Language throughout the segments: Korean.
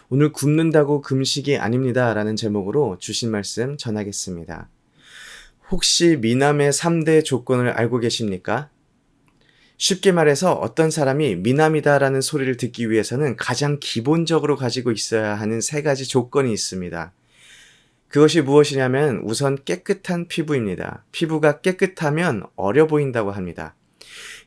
오늘 굶는다고 금식이 아닙니다. 라는 제목으로 주신 말씀 전하겠습니다. 혹시 미남의 3대 조건을 알고 계십니까? 쉽게 말해서 어떤 사람이 미남이다 라는 소리를 듣기 위해서는 가장 기본적으로 가지고 있어야 하는 3가지 조건이 있습니다. 그것이 무엇이냐면 우선 깨끗한 피부입니다. 피부가 깨끗하면 어려 보인다고 합니다.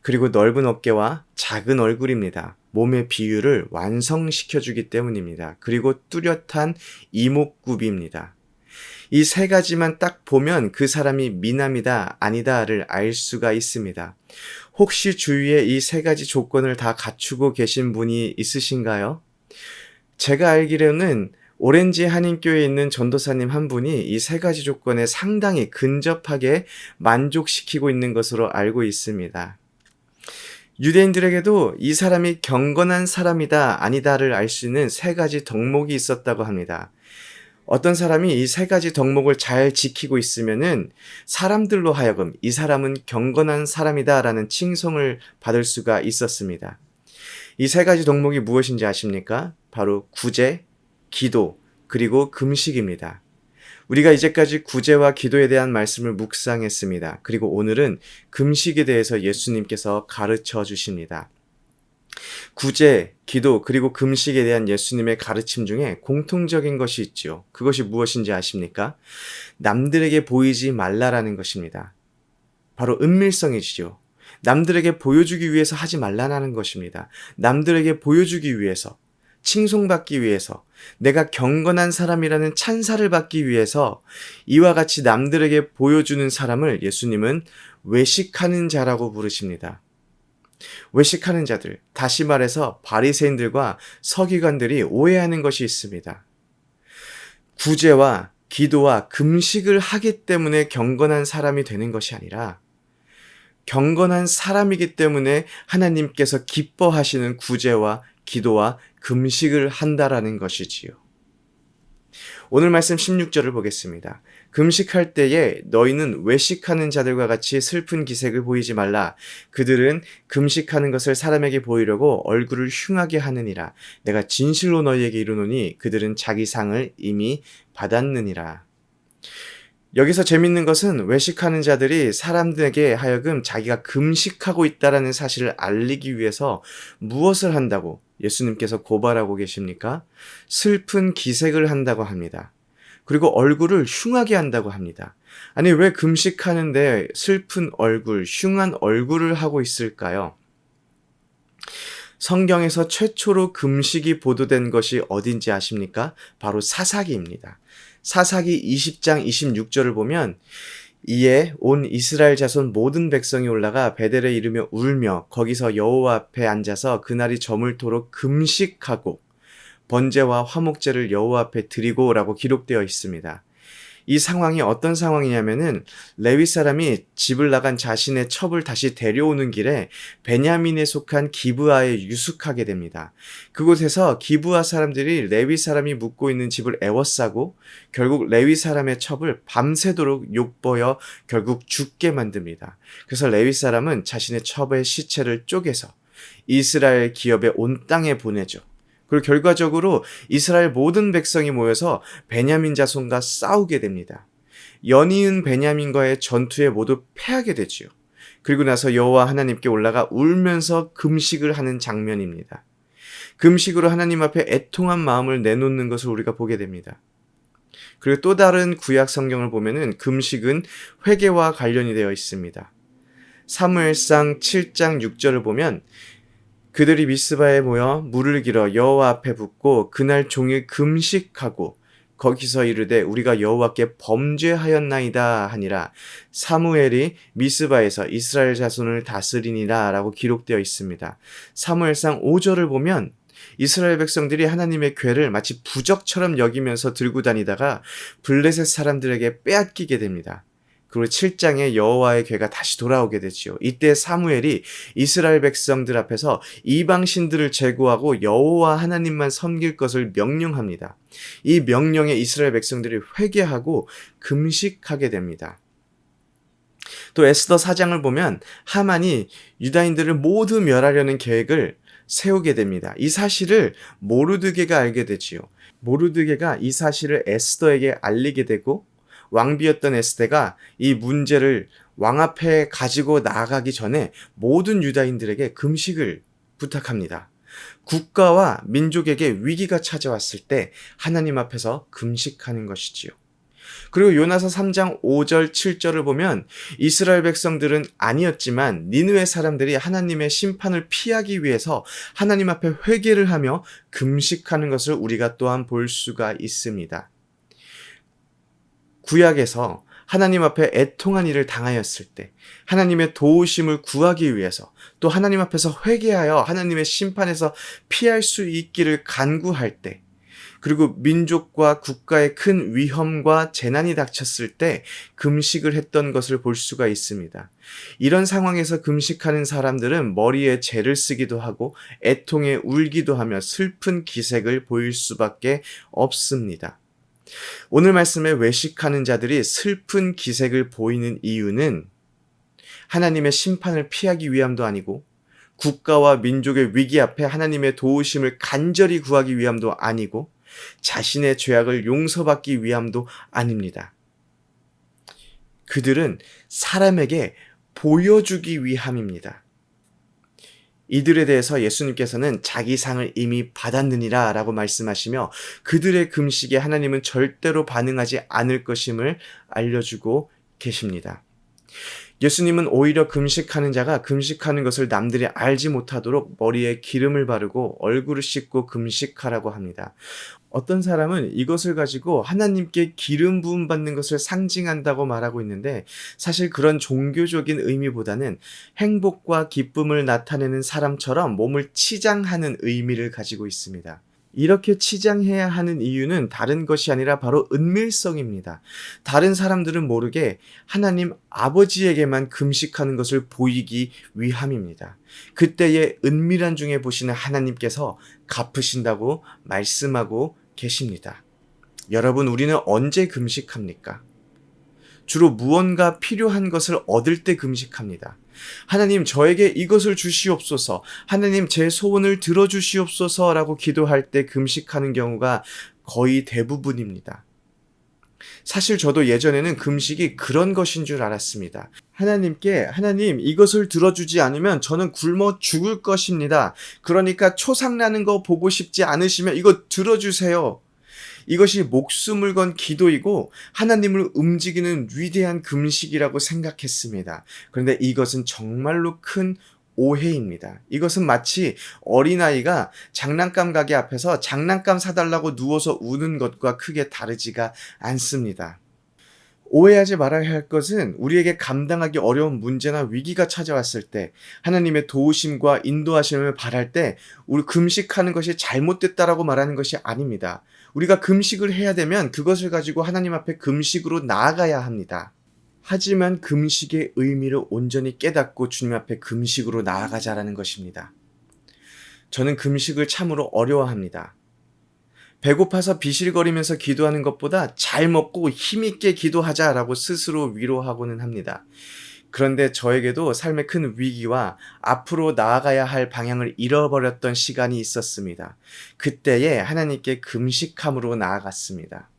그리고 넓은 어깨와 작은 얼굴입니다. 몸의 비율을 완성시켜주기 때문입니다. 그리고 뚜렷한 이목구비입니다. 이 3가지만 딱 보면 그 사람이 미남이다, 아니다를 알 수가 있습니다. 혹시 주위에 이 3가지 조건을 다 갖추고 계신 분이 있으신가요? 제가 알기로는 오렌지 한인교회에 있는 전도사님 한 분이 이 3가지 조건에 상당히 근접하게 만족시키고 있는 것으로 알고 있습니다. 유대인들에게도 이 사람이 경건한 사람이다, 아니다를 알 수 있는 3가지 덕목이 있었다고 합니다. 어떤 사람이 이 3가지 덕목을 잘 지키고 있으면은 사람들로 하여금 이 사람은 경건한 사람이다 라는 칭송을 받을 수가 있었습니다. 이 3가지 덕목이 무엇인지 아십니까? 바로 구제, 기도, 그리고 금식입니다. 우리가 이제까지 구제와 기도에 대한 말씀을 묵상했습니다. 그리고 오늘은 금식에 대해서 예수님께서 가르쳐 주십니다. 구제, 기도, 그리고 금식에 대한 예수님의 가르침 중에 공통적인 것이 있죠. 그것이 무엇인지 아십니까? 남들에게 보이지 말라라는 것입니다. 바로 은밀성이지요. 남들에게 보여주기 위해서 하지 말라는 것입니다. 남들에게 보여주기 위해서, 칭송받기 위해서, 내가 경건한 사람이라는 찬사를 받기 위해서 이와 같이 남들에게 보여주는 사람을 예수님은 외식하는 자라고 부르십니다. 외식하는 자들, 다시 말해서 바리새인들과 서기관들이 오해하는 것이 있습니다. 구제와 기도와 금식을 하기 때문에 경건한 사람이 되는 것이 아니라 경건한 사람이기 때문에 하나님께서 기뻐하시는 구제와 기도와 금식을 한다라는 것이지요. 오늘 말씀 16절을 보겠습니다. 금식할 때에 너희는 외식하는 자들과 같이 슬픈 기색을 보이지 말라. 그들은 금식하는 것을 사람에게 보이려고 얼굴을 흉하게 하느니라. 내가 진실로 너희에게 이르노니 그들은 자기 상을 이미 받았느니라. 여기서 재밌는 것은 외식하는 자들이 사람들에게 하여금 자기가 금식하고 있다라는 사실을 알리기 위해서 무엇을 한다고 예수님께서 고발하고 계십니까? 슬픈 기색을 한다고 합니다. 그리고 얼굴을 흉하게 한다고 합니다. 아니, 왜 금식하는데 슬픈 얼굴, 흉한 얼굴을 하고 있을까요? 성경에서 최초로 금식이 보도된 것이 어딘지 아십니까? 바로 사사기입니다. 사사기 20장 26절을 보면 이에 온 이스라엘 자손 모든 백성이 올라가 베델에 이르며 울며 거기서 여호와 앞에 앉아서 그날이 저물토록 금식하고 번제와 화목제를 여호와 앞에 드리고라고 기록되어 있습니다. 이 상황이 어떤 상황이냐면은 레위 사람이 집을 나간 자신의 첩을 다시 데려오는 길에 베냐민에 속한 기브아에 유숙하게 됩니다. 그곳에서 기브아 사람들이 레위 사람이 묵고 있는 집을 애워싸고 결국 레위 사람의 첩을 밤새도록 욕보여 결국 죽게 만듭니다. 그래서 레위 사람은 자신의 첩의 시체를 쪼개서 이스라엘 기업의 온 땅에 보내죠. 그리고 결과적으로 이스라엘 모든 백성이 모여서 베냐민 자손과 싸우게 됩니다. 연이은 베냐민과의 전투에 모두 패하게 되지요. 그리고 나서 여호와 하나님께 올라가 울면서 금식을 하는 장면입니다. 금식으로 하나님 앞에 애통한 마음을 내놓는 것을 우리가 보게 됩니다. 그리고 또 다른 구약 성경을 보면은 금식은 회개와 관련이 되어 있습니다. 사무엘상 7장 6절을 보면 그들이 미스바에 모여 물을 길어 여호와 앞에 붓고 그날 종일 금식하고 거기서 이르되 우리가 여호와께 범죄하였나이다 하니라. 사무엘이 미스바에서 이스라엘 자손을 다스리니라 라고 기록되어 있습니다. 사무엘상 5절을 보면 이스라엘 백성들이 하나님의 궤를 마치 부적처럼 여기면서 들고 다니다가 블레셋 사람들에게 빼앗기게 됩니다. 그리고 7장에 여호와의 궤가 다시 돌아오게 되지요. 이때 사무엘이 이스라엘 백성들 앞에서 이방신들을 제거하고 여호와 하나님만 섬길 것을 명령합니다. 이 명령에 이스라엘 백성들이 회개하고 금식하게 됩니다. 또 에스더 4장을 보면 하만이 유다인들을 모두 멸하려는 계획을 세우게 됩니다. 이 사실을 모르드게가 알게 되지요. 모르드게가 이 사실을 에스더에게 알리게 되고 왕비였던 에스더가 이 문제를 왕 앞에 가지고 나아가기 전에 모든 유다인들에게 금식을 부탁합니다. 국가와 민족에게 위기가 찾아왔을 때 하나님 앞에서 금식하는 것이지요. 그리고 요나서 3장 5절 7절을 보면 이스라엘 백성들은 아니었지만 니느웨 사람들이 하나님의 심판을 피하기 위해서 하나님 앞에 회개를 하며 금식하는 것을 우리가 또한 볼 수가 있습니다. 구약에서 하나님 앞에 애통한 일을 당하였을 때 하나님의 도우심을 구하기 위해서 또 하나님 앞에서 회개하여 하나님의 심판에서 피할 수 있기를 간구할 때 그리고 민족과 국가에 큰 위험과 재난이 닥쳤을 때 금식을 했던 것을 볼 수가 있습니다. 이런 상황에서 금식하는 사람들은 머리에 재를 쓰기도 하고 애통에 울기도 하며 슬픈 기색을 보일 수밖에 없습니다. 오늘 말씀에 외식하는 자들이 슬픈 기색을 보이는 이유는 하나님의 심판을 피하기 위함도 아니고 국가와 민족의 위기 앞에 하나님의 도우심을 간절히 구하기 위함도 아니고 자신의 죄악을 용서받기 위함도 아닙니다. 그들은 사람에게 보여주기 위함입니다. 이들에 대해서 예수님께서는 자기 상을 이미 받았느니라 라고 말씀하시며 그들의 금식에 하나님은 절대로 반응하지 않을 것임을 알려주고 계십니다. 예수님은 오히려 금식하는 자가 금식하는 것을 남들이 알지 못하도록 머리에 기름을 바르고 얼굴을 씻고 금식하라고 합니다. 어떤 사람은 이것을 가지고 하나님께 기름 부음 받는 것을 상징한다고 말하고 있는데 사실 그런 종교적인 의미보다는 행복과 기쁨을 나타내는 사람처럼 몸을 치장하는 의미를 가지고 있습니다. 이렇게 치장해야 하는 이유는 다른 것이 아니라 바로 은밀성입니다. 다른 사람들은 모르게 하나님 아버지에게만 금식하는 것을 보이기 위함입니다. 그때의 은밀한 중에 보시는 하나님께서 갚으신다고 말씀하고 계십니다. 여러분, 우리는 언제 금식합니까? 주로 무언가 필요한 것을 얻을 때 금식합니다. 하나님 저에게 이것을 주시옵소서, 하나님 제 소원을 들어주시옵소서 라고 기도할 때 금식하는 경우가 거의 대부분입니다. 사실 저도 예전에는 금식이 그런 것인 줄 알았습니다. 하나님 이것을 들어주지 않으면 저는 굶어 죽을 것입니다. 그러니까 초상나는 거 보고 싶지 않으시면 이거 들어주세요. 이것이 목숨을 건 기도이고 하나님을 움직이는 위대한 금식이라고 생각했습니다. 그런데 이것은 정말로 큰 오해입니다. 이것은 마치 어린아이가 장난감 가게 앞에서 장난감 사달라고 누워서 우는 것과 크게 다르지가 않습니다. 오해하지 말아야 할 것은 우리에게 감당하기 어려운 문제나 위기가 찾아왔을 때 하나님의 도우심과 인도하심을 바랄 때 우리 금식하는 것이 잘못됐다라고 말하는 것이 아닙니다. 우리가 금식을 해야 되면 그것을 가지고 하나님 앞에 금식으로 나아가야 합니다. 하지만 금식의 의미를 온전히 깨닫고 주님 앞에 금식으로 나아가자라는 것입니다. 저는 금식을 참으로 어려워합니다. 배고파서 비실거리면서 기도하는 것보다 잘 먹고 힘있게 기도하자라고 스스로 위로하고는 합니다. 그런데 저에게도 삶의 큰 위기와 앞으로 나아가야 할 방향을 잃어버렸던 시간이 있었습니다. 그때에 하나님께 금식함으로 나아갔습니다.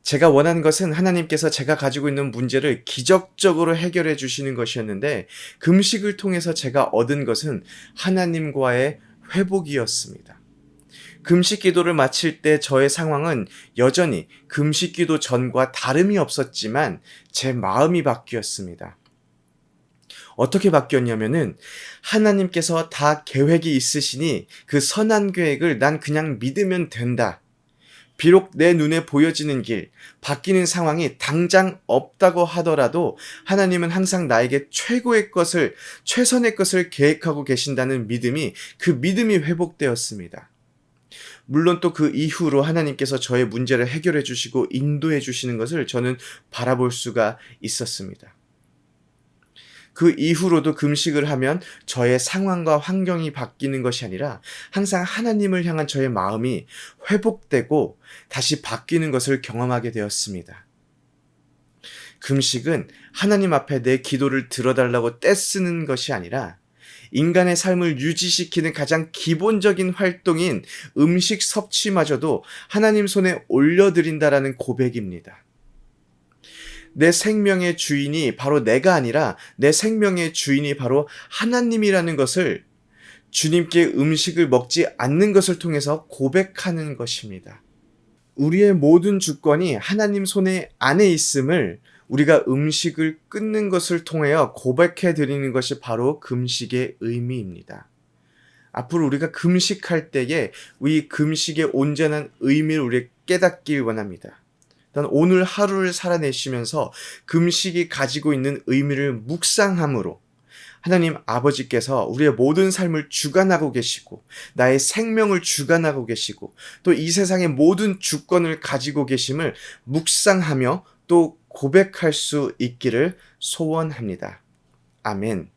제가 원하는 것은 하나님께서 제가 가지고 있는 문제를 기적적으로 해결해 주시는 것이었는데 금식을 통해서 제가 얻은 것은 하나님과의 회복이었습니다. 금식 기도를 마칠 때 저의 상황은 여전히 금식 기도 전과 다름이 없었지만 제 마음이 바뀌었습니다. 어떻게 바뀌었냐면은 하나님께서 다 계획이 있으시니 그 선한 계획을 난 그냥 믿으면 된다. 비록 내 눈에 보여지는 길, 바뀌는 상황이 당장 없다고 하더라도 하나님은 항상 나에게 최고의 것을, 최선의 것을 계획하고 계신다는 믿음이, 그 믿음이 회복되었습니다. 물론 또 그 이후로 하나님께서 저의 문제를 해결해 주시고 인도해 주시는 것을 저는 바라볼 수가 있었습니다. 그 이후로도 금식을 하면 저의 상황과 환경이 바뀌는 것이 아니라 항상 하나님을 향한 저의 마음이 회복되고 다시 바뀌는 것을 경험하게 되었습니다. 금식은 하나님 앞에 내 기도를 들어달라고 떼쓰는 것이 아니라 인간의 삶을 유지시키는 가장 기본적인 활동인 음식 섭취마저도 하나님 손에 올려드린다라는 고백입니다. 내 생명의 주인이 바로 내가 아니라 내 생명의 주인이 바로 하나님이라는 것을 주님께 음식을 먹지 않는 것을 통해서 고백하는 것입니다. 우리의 모든 주권이 하나님 손에 안에 있음을 우리가 음식을 끊는 것을 통하여 고백해 드리는 것이 바로 금식의 의미입니다. 앞으로 우리가 금식할 때에 이 금식의 온전한 의미를 우리 깨닫길 원합니다. 일단 오늘 하루를 살아내시면서 금식이 가지고 있는 의미를 묵상함으로 하나님 아버지께서 우리의 모든 삶을 주관하고 계시고 나의 생명을 주관하고 계시고 또 이 세상의 모든 주권을 가지고 계심을 묵상하며 또 고백할 수 있기를 소원합니다. 아멘.